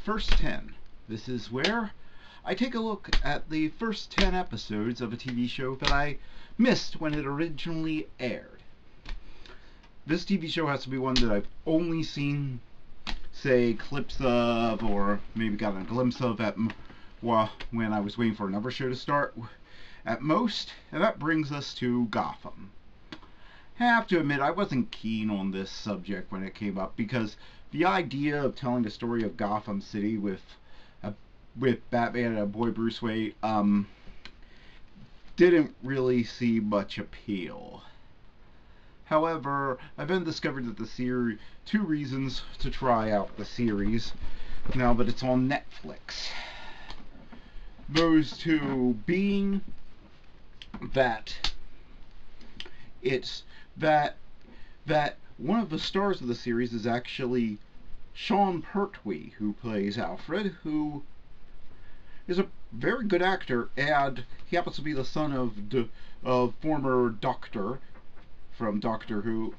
First 10. This is where I take a look at the first 10 episodes of a TV show that I missed when it originally aired. This TV show has to be one that I've only seen, say, clips of, or maybe got a glimpse of when I was waiting for another show to start at most, and that brings us to Gotham. I have to admit, I wasn't keen on this subject when it came up, because the idea of telling the story of Gotham City with Batman and a boy Bruce Wayne didn't really see much appeal. However, I've then discovered that the series, two reasons to try out the series now that it's on Netflix. Those two being that one of the stars of the series is actually Sean Pertwee, who plays Alfred, who is a very good actor, and he happens to be the son of former Doctor from Doctor Who,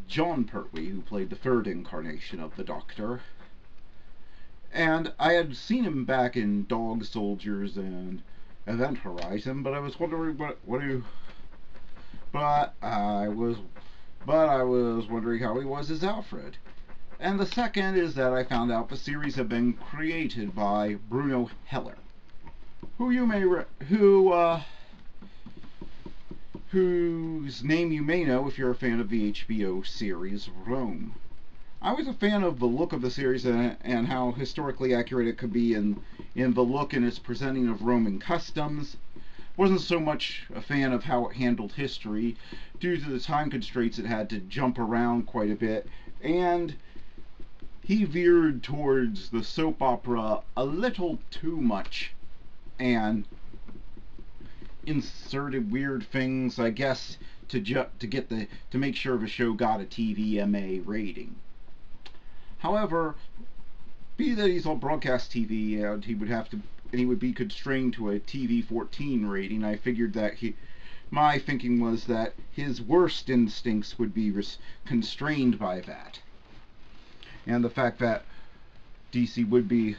John Pertwee, who played the third incarnation of the Doctor. And I had seen him back in Dog Soldiers and Event Horizon, but I was wondering but I was wondering how he was as Alfred. And the second is that I found out the series had been created by Bruno Heller, whose name you may know if you're a fan of the HBO series Rome. I was a fan of the look of the series and how historically accurate it could be in the look and its presenting of Roman customs. Wasn't so much a fan of how it handled history due to the time constraints it had to jump around quite a bit, and he veered towards the soap opera a little too much and inserted weird things, I guess, to make sure the show got a TVMA rating. However, be that he's on broadcast TV and he would be constrained to a TV-14 rating, I figured that my thinking was that his worst instincts would be constrained by that, and the fact that DC would be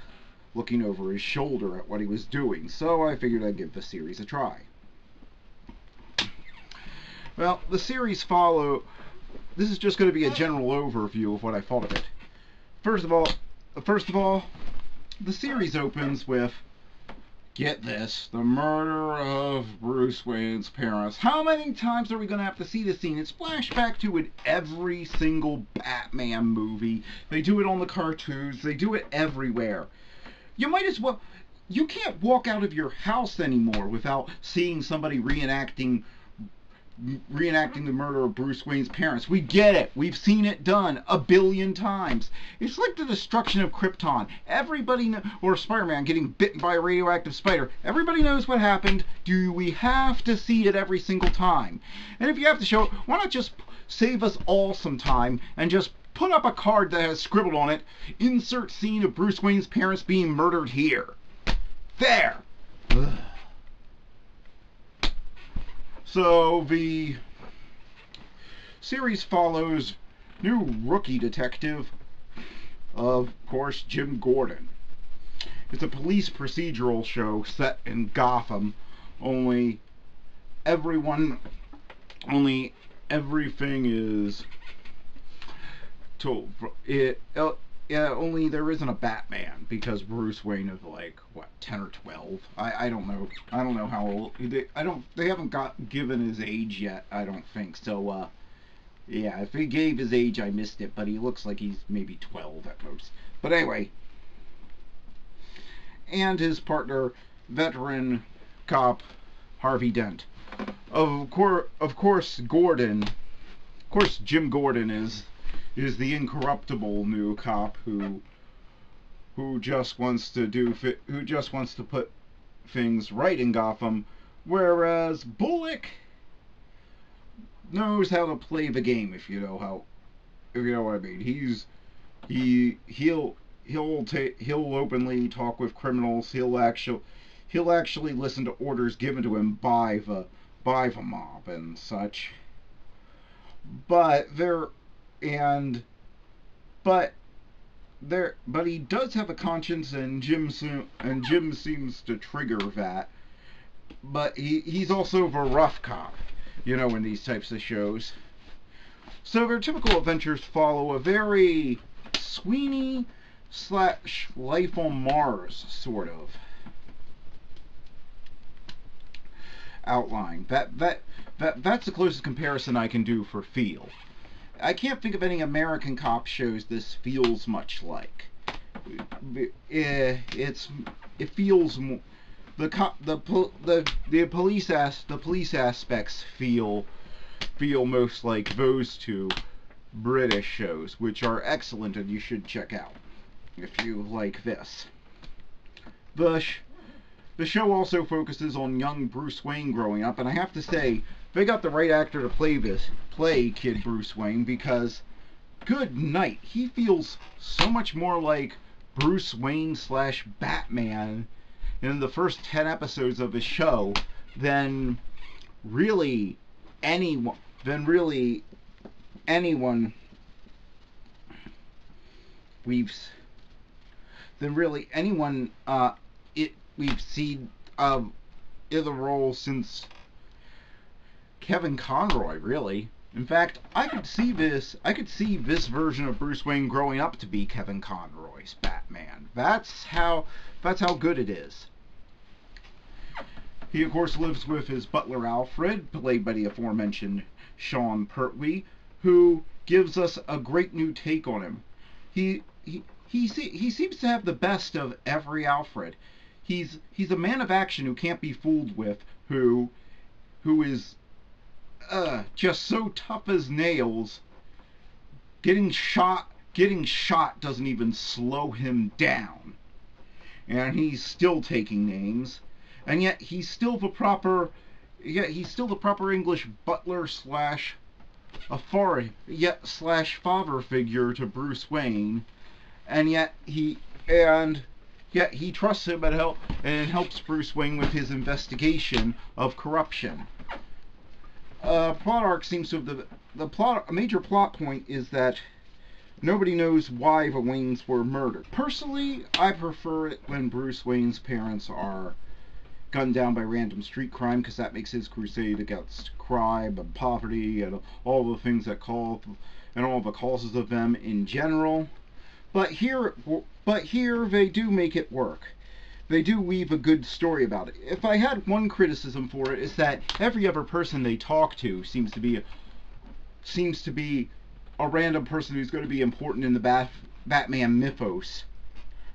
looking over his shoulder at what he was doing. So I figured I'd give the series a try. Well, the series this is just going to be a general overview of what I thought of it. First of all, the series opens with, get this, the murder of Bruce Wayne's parents. How many times are we going to have to see this scene? It's flashed back to in every single Batman movie. They do it on the cartoons. They do it everywhere. You might as well... You can't walk out of your house anymore without seeing somebody reenacting the murder of Bruce Wayne's parents. We get it. We've seen it done a billion times. It's like the destruction of Krypton. Or Spider-Man getting bitten by a radioactive spider. Everybody knows what happened. Do we have to see it every single time? And if you have to show it, why not just save us all some time and just put up a card that has scribbled on it, insert scene of Bruce Wayne's parents being murdered here. There! Ugh. So the series follows new rookie detective, of course, Jim Gordon. It's a police procedural show set in Gotham, only everything is told. Only there isn't a Batman, because Bruce Wayne is like, what, 10 or 12? I don't know. I don't know how old. They haven't given his age yet, I don't think. So, yeah, if he gave his age, I missed it, but he looks like he's maybe 12 at most. But anyway. And his partner, veteran cop Harvey Dent. Of course, Jim Gordon is the incorruptible new cop who just wants to put things right in Gotham, whereas Bullock knows how to play the game, if you know what I mean. He'll openly talk with criminals. He'll actually listen to orders given to him by the mob and such. But but he does have a conscience, and Jim seems to trigger that. But he's also the rough cop, in these types of shows. So their typical adventures follow a very Sweeney / Life on Mars sort of outline. That's the closest comparison I can do for feel. I can't think of any American cop shows this feels much like. It feels more, the police aspects feel most like those two British shows, which are excellent and you should check out if you like this. The show also focuses on young Bruce Wayne growing up, and I have to say, they got the right actor to play Kid Bruce Wayne, because good night, he feels so much more like Bruce Wayne / Batman in the first 10 episodes of the show than really anyone we've we've seen in the role since Kevin Conroy, really. In fact, I could see this version of Bruce Wayne growing up to be Kevin Conroy's Batman. That's how good it is. He, of course, lives with his butler Alfred, played by the aforementioned Sean Pertwee, who gives us a great new take on him. He seems to have the best of every Alfred. He's a man of action who can't be fooled with, who is just so tough as nails. Getting shot doesn't even slow him down, and he's still taking names. And yet he's still the proper English butler / father figure to Bruce Wayne, and yet he trusts him and helps Bruce Wayne with his investigation of corruption. Plot arc seems to have a major plot point is that nobody knows why the Waynes were murdered. Personally, I prefer it when Bruce Wayne's parents are gunned down by random street crime, because that makes his crusade against crime and poverty and all the things that and all the causes of them in general. But here they do make it work. They do weave a good story about it. If I had one criticism for it, is that every other person they talk to seems to be a random person who's going to be important in the Batman mythos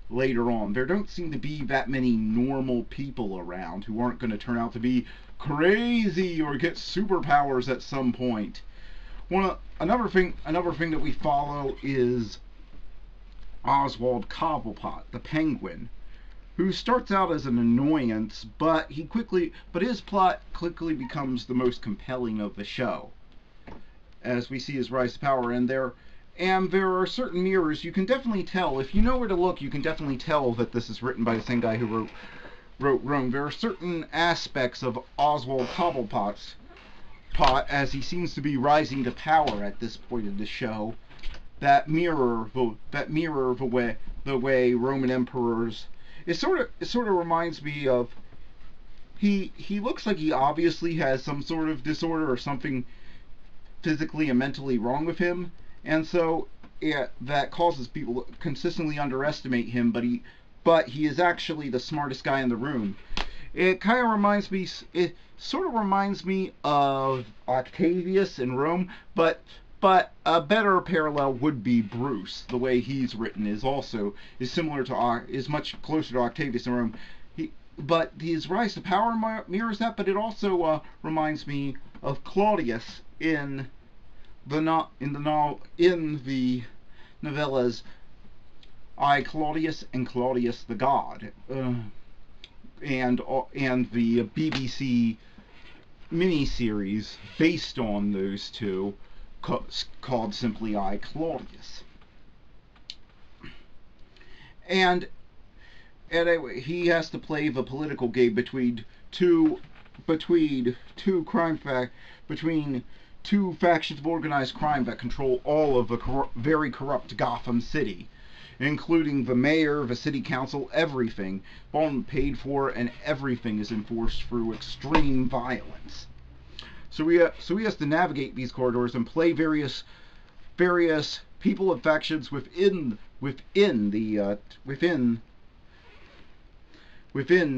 later on. There don't seem to be that many normal people around who aren't going to turn out to be crazy or get superpowers at some point. Another thing that we follow is Oswald Cobblepot, the Penguin, who starts out as an annoyance, but his plot quickly becomes the most compelling of the show, as we see his rise to power. And there are certain mirrors you can definitely tell, if you know where to look, you can definitely tell that this is written by the same guy who wrote Rome. There are certain aspects of Oswald Cobblepot's plot, as he seems to be rising to power at this point in the show, that mirror the way Roman emperors. It sort of reminds me of, he looks like he obviously has some sort of disorder or something physically and mentally wrong with him, and so that causes people to consistently underestimate him, but he is actually the smartest guy in the room. It sort of reminds me of Octavius in Rome, but a better parallel would be Bruce. The way he's written is much closer to Octavius in Rome. But his rise to power mirrors that, but it also reminds me of Claudius in the novellas I, Claudius, and Claudius the God, and the BBC miniseries based on those two, called simply I, Claudius. And anyway, he has to play the political game between two factions of organized crime that control all of the very corrupt Gotham City. including the mayor, the city council, everything, all paid for, and everything is enforced through extreme violence. So he has to navigate these corridors and play various people of factions within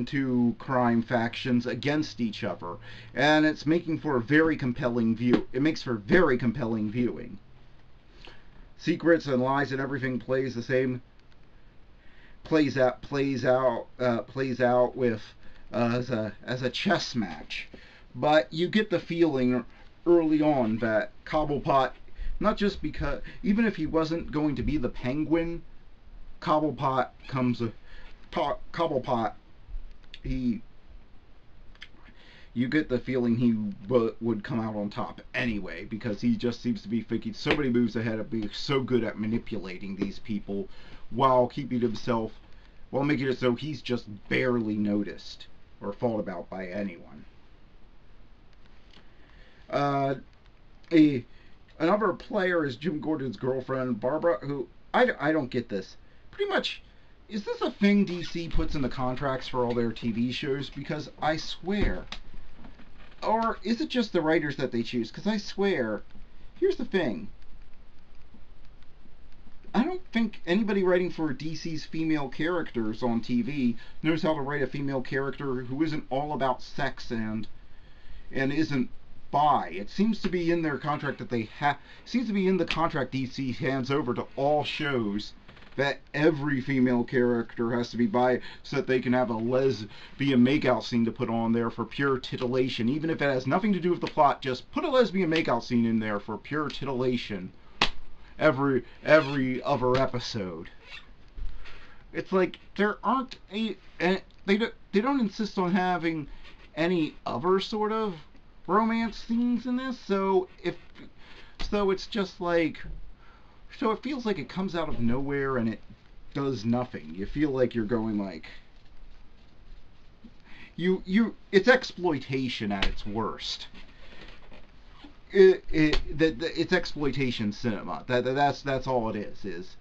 two crime factions against each other, and it's making for a very compelling view. It makes for very compelling viewing. Secrets and lies and everything plays the same. Plays out with as a chess match, but you get the feeling early on that Cobblepot, not just because, even if he wasn't going to be the Penguin, Cobblepot, you get the feeling he would come out on top anyway, because he just seems to be thinking so many moves ahead of being so good at manipulating these people while making it so he's just barely noticed or thought about by anyone. Another player is Jim Gordon's girlfriend, Barbara, who, I don't get this. Pretty much, is this a thing DC puts in the contracts for all their TV shows? Because I swear, or is it just the writers that they choose? Because I swear, here's the thing. I don't think anybody writing for DC's female characters on TV knows how to write a female character who isn't all about sex and isn't bi. It seems to be in their contract that seems to be in the contract DC hands over to all shows that every female character has to be bi, so that they can have a lesbian makeout scene to put on there for pure titillation. Even if it has nothing to do with the plot, just put a lesbian makeout scene in there for pure titillation every other episode. It's like there aren't they don't insist on having any other sort of romance scenes in this, so it's just like, so it feels like it comes out of nowhere and it does nothing. You feel like you're going like, it's exploitation at its worst. It's exploitation cinema. That's all it is.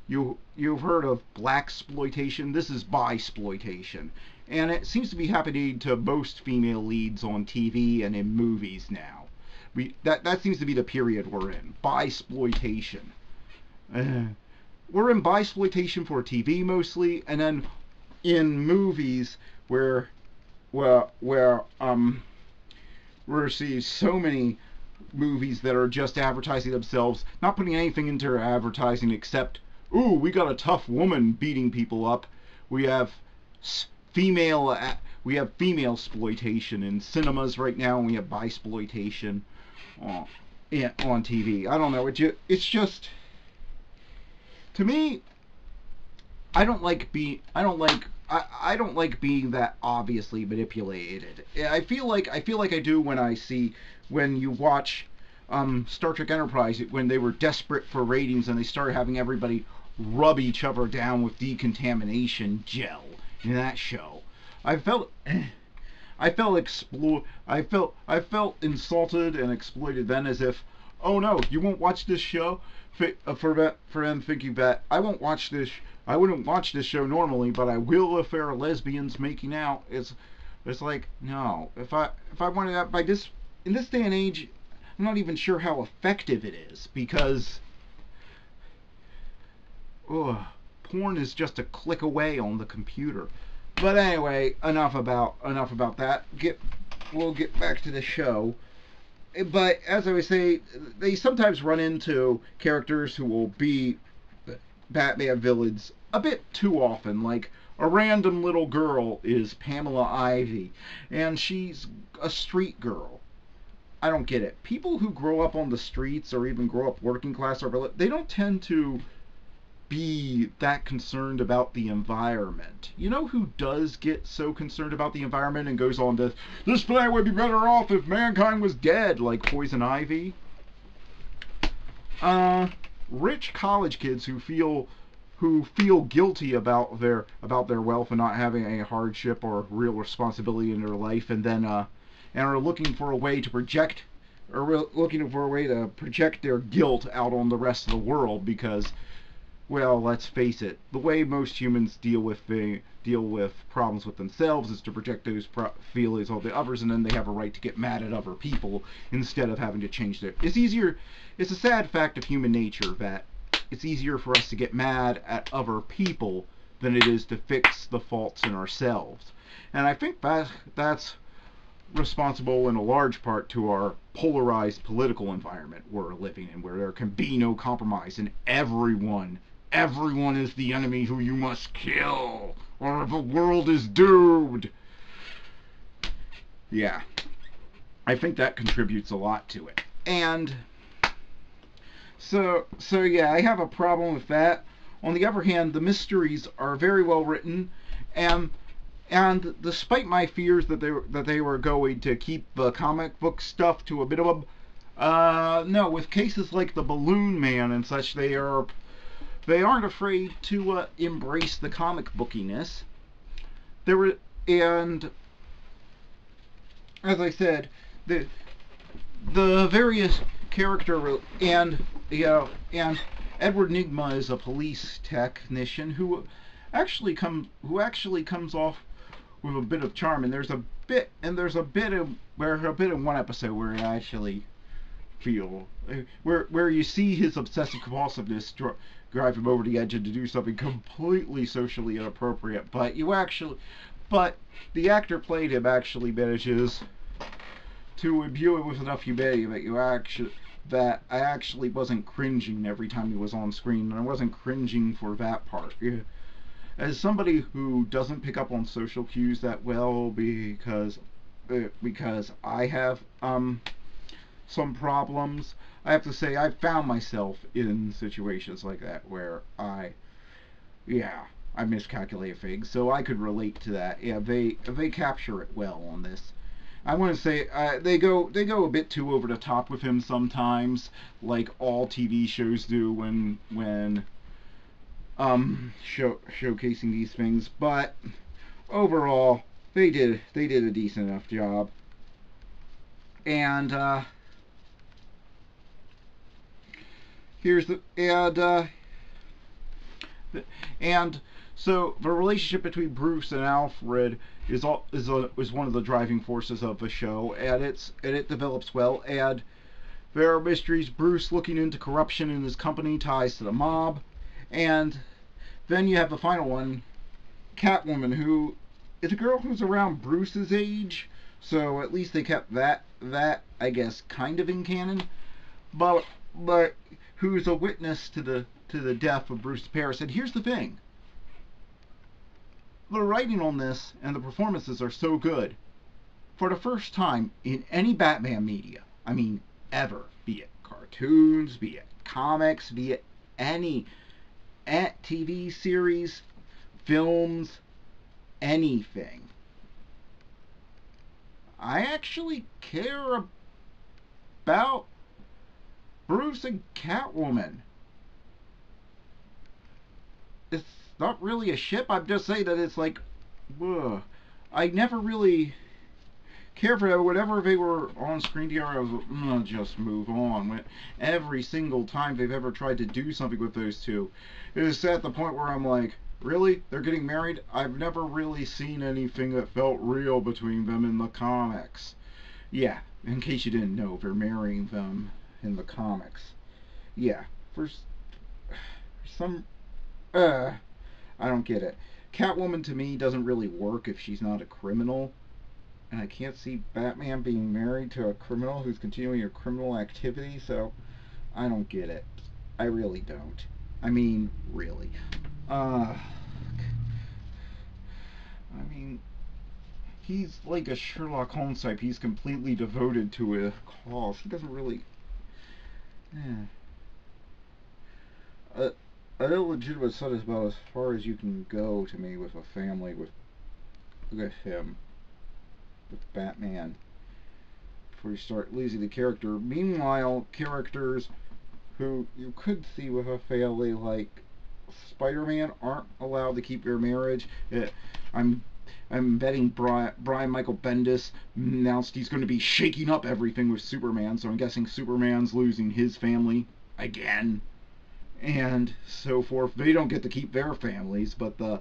You've heard of blaxploitation. This is bi-sploitation, and it seems to be happening to most female leads on TV and in movies now. That seems to be the period we're in. Bi-sploitation. We're in bi-sploitation for TV mostly, and then in movies where see so many movies that are just advertising themselves, not putting anything into their advertising except, ooh, we got a tough woman beating people up. We have female exploitation in cinemas right now, and we have bi-sploitation on TV. I don't know. It's just, to me, I don't like being that obviously manipulated. I feel like I do when you watch Star Trek Enterprise, when they were desperate for ratings and they started having everybody rub each other down with decontamination gel in that show. I felt insulted and exploited then, as if, oh no, you won't watch this show, for them thinking that I wouldn't watch this show normally, but I will if there are lesbians making out. It's like, no, if I wanted that in this day and age, I'm not even sure how effective it is, because porn is just a click away on the computer. But anyway, enough about that. We'll get back to the show. But as I would say, they sometimes run into characters who will be Batman villains a bit too often. Like, a random little girl is Pamela Ivy, and she's a street girl. I don't get it. People who grow up on the streets, or even grow up working class, they don't tend to be that concerned about the environment. You know who does get so concerned about the environment and goes on to, this planet would be better off if mankind was dead, like Poison Ivy? Rich college kids who feel guilty about their wealth and not having a hardship or real responsibility in their life, and then and are looking for a way to project their guilt out on the rest of the world, because well, let's face it, the way most humans deal with problems with themselves is to project those feelings on the others, and then they have a right to get mad at other people instead of having to change their. It's easier. It's a sad fact of human nature that it's easier for us to get mad at other people than it is to fix the faults in ourselves. And I think that's responsible in a large part to our polarized political environment we're living in, where there can be no compromise and everyone is the enemy who you must kill, or the world is doomed. Yeah, I think that contributes a lot to it. And so yeah, I have a problem with that. On the other hand, the mysteries are very well written, and despite my fears that they were going to keep the comic book stuff to a minimum, no, with cases like the Balloon Man and such, they aren't afraid to embrace the comic bookiness. And as I said, the various character and Edward Nygma is a police technician who actually comes off with a bit of charm, and there's a bit in one episode where I actually feel where you see his obsessive compulsiveness drive him over the edge and to do something completely socially inappropriate, but the actor played him actually manages to imbue it with enough humanity that I actually wasn't cringing every time he was on screen, and I wasn't cringing for that part. As somebody who doesn't pick up on social cues that well because I have some problems, I have to say I've found myself in situations like that where I miscalculate things, so I could relate to that. Yeah, they capture it well on this. I want to say they go a bit too over the top with him sometimes, like all TV shows do when showcasing these things. But overall, they did a decent enough job. And so the relationship between Bruce and Alfred is one of the driving forces of the show, and it develops well. And there are mysteries. Bruce looking into corruption in his company, ties to the mob, and then you have the final one, Catwoman, who is a girl who's around Bruce's age, so at least they kept that I guess kind of in canon, but who's a witness to the death of Bruce Paris. And here's the thing. The writing on this and the performances are so good. For the first time in any Batman media, I mean ever, be it cartoons, be it comics, be it any TV series, films, anything, I actually care about Bruce and Catwoman. It's not really a ship. I'm just saying that it's like, ugh. I never really care for them. Whenever they were on screen together, I was like, just move on. Every single time they've ever tried to do something with those two, it was at the point where I'm like, really? They're getting married? I've never really seen anything that felt real between them in the comics. Yeah, in case you didn't know, they're marrying them in the comics. Yeah, for some... I don't get it. Catwoman to me doesn't really work if she's not a criminal. And I can't see Batman being married to a criminal who's continuing a criminal activity, so I don't get it. I really don't. I mean, really. I mean, he's like a Sherlock Holmes type. He's completely devoted to a cause. He doesn't really... an illegitimate son is about as far as you can go to me with a family with him, with Batman, before you start losing the character. Meanwhile, characters who you could see with a family like Spider-Man aren't allowed to keep their marriage. I'm betting Brian Michael Bendis announced he's going to be shaking up everything with Superman, so I'm guessing Superman's losing his family again. and so forth. They don't get to keep their families, but the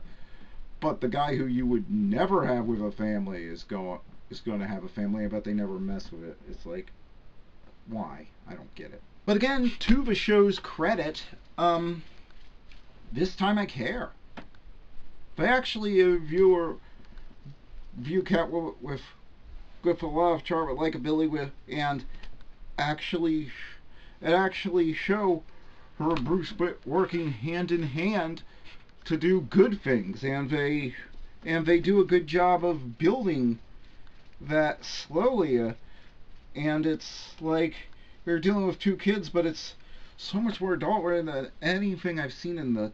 guy who you would never have with a family is going to have a family. I bet they never mess with it. It's like, why? I don't get it. But again, to the show's credit, this time I care. They actually view Cat with a lot of charm, likability, and actually show her and Bruce working hand in hand to do good things, and they do a good job of building that slowly. And it's like they're dealing with two kids, but it's so much more adult than anything I've seen in the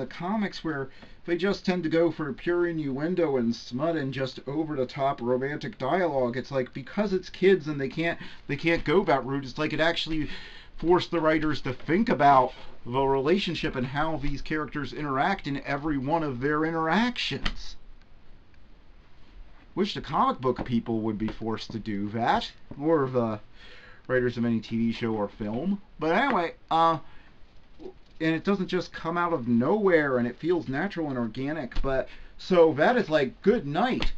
comics, where they just tend to go for pure innuendo and smut and just over the top romantic dialogue. It's like, because it's kids and they can't go that route, it's like it actually forced the writers to think about the relationship and how these characters interact in every one of their interactions. Wish the comic book people would be forced to do that, or the writers of any TV show or film. But anyway, and it doesn't just come out of nowhere, and it feels natural and organic. But so that is like, good night.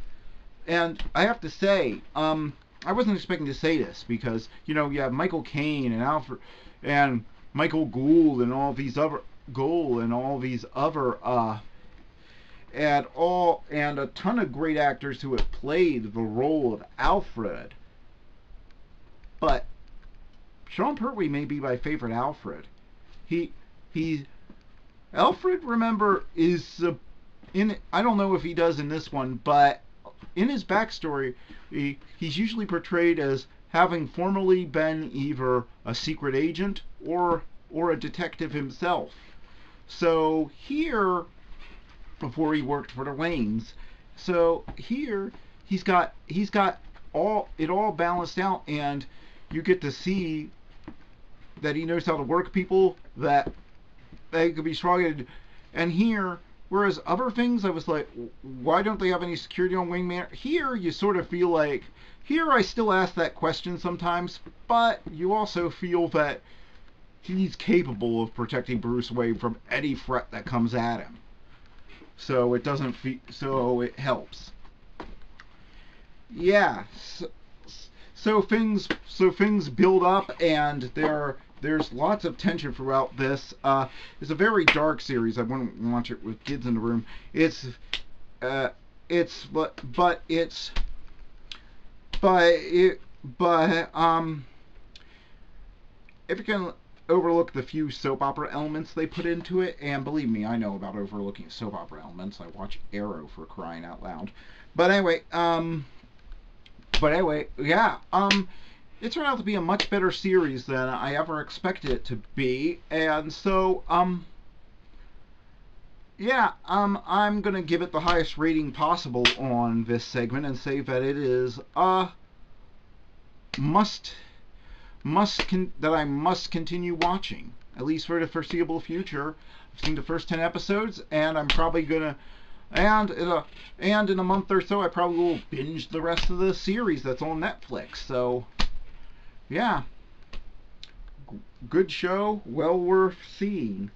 And I have to say, I wasn't expecting to say this, because you have Michael Caine and Alfred and Michael Gould and all these other and a ton of great actors who have played the role of Alfred. But Sean Pertwee may be my favorite Alfred. Alfred, remember, is I don't know if he does in this one, but in his backstory, he's usually portrayed as having formerly been either a secret agent or a detective himself. So here, before he worked for the Waynes, so here he's got all balanced out, and you get to see that he knows how to work people, that they could be strong. And here, whereas other things I was like, why don't they have any security on Wayne Manor? Here you sort of feel like, here I still ask that question sometimes, but you also feel that he's capable of protecting Bruce Wayne from any threat that comes at him. So it doesn't so it helps. Yeah. So things build up, and there's lots of tension throughout this. It's a very dark series. I wouldn't watch it with kids in the room. If you can overlook the few soap opera elements they put into it, and believe me, I know about overlooking soap opera elements. I watch Arrow, for crying out loud. But anyway, yeah. It turned out to be a much better series than I ever expected it to be, and so, yeah, I'm gonna give it the highest rating possible on this segment and say that it is a that I must continue watching, at least for the foreseeable future. I've seen the first 10 episodes, and I'm probably gonna, and in a month or so, I probably will binge the rest of the series that's on Netflix. So, yeah, good show, well worth seeing.